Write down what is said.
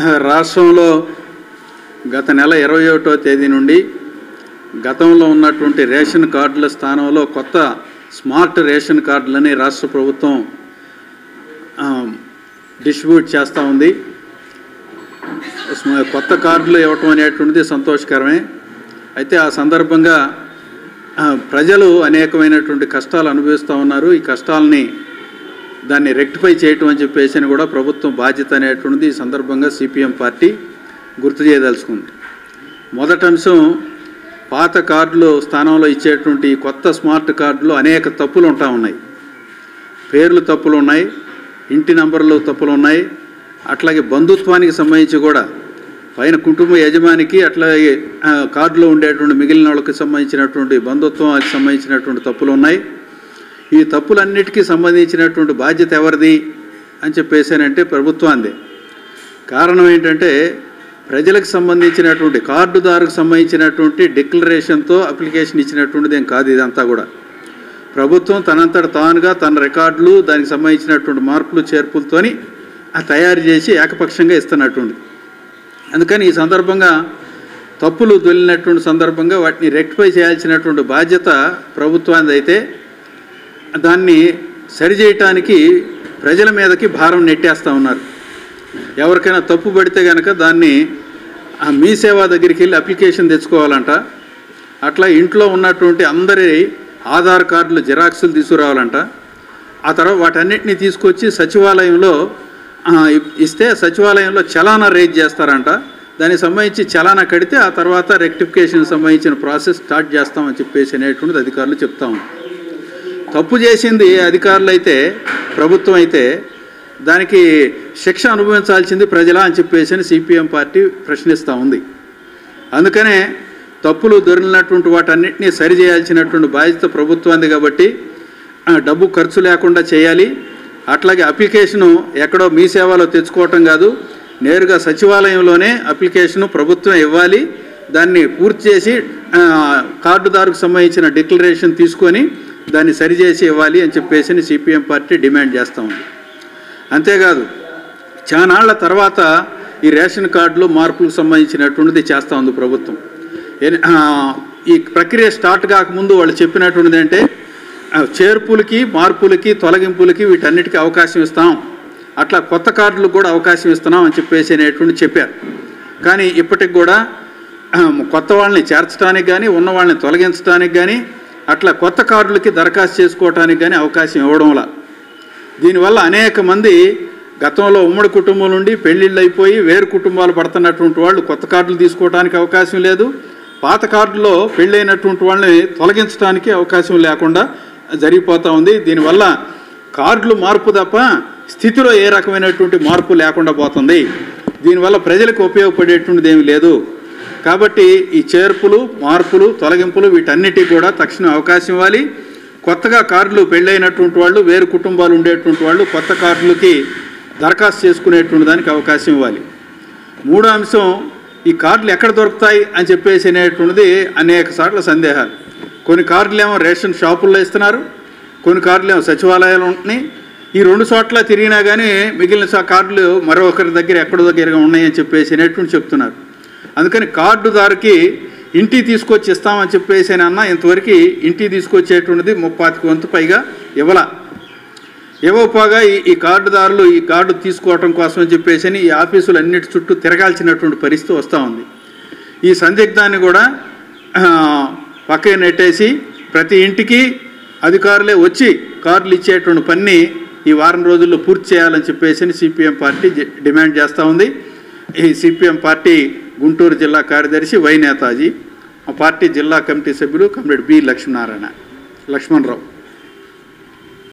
రాష్ట్రంలో గత నెల 21వ తేదీ నుండి గతంలో ఉన్నటువంటి రేషన్ కార్డుల స్థానంలో కొత్త స్మార్ట్ రేషన్ కార్డులని రాష్ట్ర ప్రభుత్వం డిస్ట్రిబ్యూట్ చేస్తూ ఉంది. కొత్త కార్డులు ఇవ్వటం అనేటువంటిది సంతోషకరమే. అయితే ఆ సందర్భంగా ప్రజలు అనేకమైనటువంటి కష్టాలు అనుభవిస్తూ ఉన్నారు. ఈ కష్టాలని దాన్ని రెక్టిఫై చేయటం అని చెప్పేసి కూడా ప్రభుత్వం బాధ్యత అనేటువంటిది ఈ సందర్భంగా సిపిఎం పార్టీ గుర్తు చేయదలుచుకుంది. మొదటి అంశం, పాత కార్డులు స్థానంలో ఇచ్చేటువంటి కొత్త స్మార్ట్ కార్డులు అనేక తప్పులు ఉంటా ఉన్నాయి. పేర్లు తప్పులు ఉన్నాయి, ఇంటి నంబర్లు తప్పులు ఉన్నాయి, అట్లాగే బంధుత్వానికి సంబంధించి కూడా పైన కుటుంబ యజమానికి అట్లాగే కార్డులో ఉండేటువంటి మిగిలిన వాళ్ళకి సంబంధించినటువంటి బంధుత్వానికి సంబంధించినటువంటి తప్పులు ఉన్నాయి. ఈ తప్పులన్నిటికీ సంబంధించినటువంటి బాధ్యత ఎవరిది అని చెప్పేసానంటే ప్రభుత్వాందే. కారణం ఏంటంటే ప్రజలకు సంబంధించినటువంటి కార్డుదారుకు సంబంధించినటువంటి డిక్లరేషన్తో అప్లికేషన్ ఇచ్చినటువంటిది ఏం కాదు. ఇదంతా కూడా ప్రభుత్వం తనంతట తానుగా తన రికార్డులు దానికి సంబంధించినటువంటి మార్పులు చేర్పులతోని తయారు చేసి ఏకపక్షంగా ఇస్తున్నటువంటిది. అందుకని ఈ సందర్భంగా తప్పులు దొల్లినటువంటి సందర్భంగా వాటిని రెక్టిఫై చేయాల్సినటువంటి బాధ్యత ప్రభుత్వానికి అయితే దాన్ని సరిచేయటానికి ప్రజల మీదకి భారం నెట్టేస్తూ ఉన్నారు. ఎవరికైనా తప్పు పడితే కనుక దాన్ని మీ సేవ దగ్గరికి వెళ్ళి అప్లికేషన్ తెచ్చుకోవాలంట. అట్లా ఇంట్లో ఉన్నటువంటి అందరి ఆధార్ కార్డులు జిరాక్సులు తీసుకురావాలంట. ఆ తర్వాత వాటన్నిటిని తీసుకొచ్చి సచివాలయంలో ఇస్తే సచివాలయంలో చలానా రేజ్ చేస్తారంట. దానికి సంబంధించి చలానా కడితే ఆ తర్వాత రెక్టిఫికేషన్ సంబంధించిన ప్రాసెస్ స్టార్ట్ చేస్తామని చెప్పేసి అనేటువంటిది అధికారులు చెప్తా ఉన్నారు. తప్పు చేసింది అధికారులు అయితే, ప్రభుత్వం అయితే దానికి శిక్ష అనుభవించాల్సింది ప్రజలా అని చెప్పేసి సిపిఎం పార్టీ ప్రశ్నిస్తూ ఉంది. అందుకనే తప్పులు దొరికినటువంటి వాటన్నిటినీ సరిచేయాల్సినటువంటి బాధ్యత ప్రభుత్వానికి కాబట్టి డబ్బు ఖర్చు లేకుండా చేయాలి. అట్లాగే అప్లికేషను ఎక్కడో మీ సేవలో తెచ్చుకోవటం కాదు, నేరుగా సచివాలయంలోనే అప్లికేషను ప్రభుత్వం ఇవ్వాలి. దాన్ని పూర్తి చేసి కార్డుదారుకు సంబంధించిన డిక్లరేషన్ తీసుకొని దాన్ని సరిచేసి ఇవ్వాలి అని చెప్పేసి సిపిఎం పార్టీ డిమాండ్ చేస్తూ ఉంది. అంతేకాదు చానాళ్ల తర్వాత ఈ రేషన్ కార్డులు మార్పులకు సంబంధించినటువంటిది చేస్తూ ఉంది ప్రభుత్వం. ఈ ప్రక్రియ స్టార్ట్ కాకముందు వాళ్ళు చెప్పినటువంటిది అంటే చేర్పులకి, మార్పులకి, తొలగింపులకి వీటన్నిటికీ అవకాశం ఇస్తాం, అట్లా కొత్త కార్డులకు కూడా అవకాశం ఇస్తున్నాం అని చెప్పేసి అనేటువంటి చెప్పారు. కానీ ఇప్పటికి కూడా కొత్త వాళ్ళని చేర్చడానికి కానీ, ఉన్న వాళ్ళని తొలగించడానికి కానీ, అట్లా కొత్త కార్డులకి దరఖాస్తు చేసుకోవడానికి కానీ అవకాశం ఇవ్వడంలా దీనివల్ల అనేక మంది గతంలో ఉమ్మడి కుటుంబం నుండి పెళ్ళిళ్ళు అయిపోయి వేరు కుటుంబాలు పడుతున్నటువంటి వాళ్ళు కొత్త కార్డులు తీసుకోవడానికి అవకాశం లేదు. పాత కార్డులో పెళ్ళైనటువంటి వాళ్ళని తొలగించడానికి అవకాశం లేకుండా జరిగిపోతూ ఉంది. దీనివల్ల కార్డులు మార్పు తప్ప స్థితిలో ఏ రకమైనటువంటి మార్పు లేకుండా పోతుంది. దీనివల్ల ప్రజలకు ఉపయోగపడేటువంటిది ఏమీ లేదు. కాబట్టి ఈ చేర్పులు, మార్పులు, తొలగింపులు వీటన్నిటికీ కూడా తక్షణం అవకాశం ఇవ్వాలి. కొత్తగా కార్డులు పెళ్ళైనటువంటి వాళ్ళు, వేరు కుటుంబాలు ఉండేటువంటి వాళ్ళు కొత్త కార్డులకి దరఖాస్తు చేసుకునేటువంటి దానికి అవకాశం ఇవ్వాలి. మూడో అంశం, ఈ కార్డులు ఎక్కడ దొరుకుతాయి అని చెప్పేసి అనేటువంటిది అనేక సార్లు సందేహాలు. కొన్ని కార్డులు ఏమో రేషన్ షాపుల్లో ఇస్తున్నారు, కొన్ని కార్డులు ఏమో సచివాలయాలు ఉంటున్నాయి. ఈ రెండు చోట్ల తిరిగినా కానీ మిగిలిన కార్డులు మరొకరి దగ్గర ఎక్కడో దగ్గరగా ఉన్నాయని చెప్పేసి అనేటువంటి చెప్తున్నారు. అందుకని కార్డుదారుకి ఇంటికి తీసుకొచ్చి ఇస్తామని చెప్పేసి అన్న ఇంతవరకు ఇంటికి తీసుకొచ్చేటువంటిది 30 వంతు పైగా ఇవ్వకపోగా ఈ కార్డుదారులు ఈ కార్డు తీసుకోవటం కోసం అని చెప్పేసి ఈ ఆఫీసులు అన్నిటి చుట్టూ తిరగాల్సినటువంటి పరిస్థితి వస్తూ ఉంది. ఈ సందిగ్ధాన్ని కూడా పక్కన నెట్టేసి ప్రతి ఇంటికి అధికారులే వచ్చి కార్డులు ఇచ్చేటువంటి పని ఈ వారం రోజుల్లో పూర్తి చేయాలని చెప్పేసి సిపిఎం పార్టీ డిమాండ్ చేస్తూ ఉంది. ఈ సిపిఎం పార్టీ గుంటూరు జిల్లా కార్యదర్శి వై నేతాజీ, ఆ పార్టీ జిల్లా కమిటీ సభ్యులు కమ్రేడ్ బి లక్ష్మణరావు.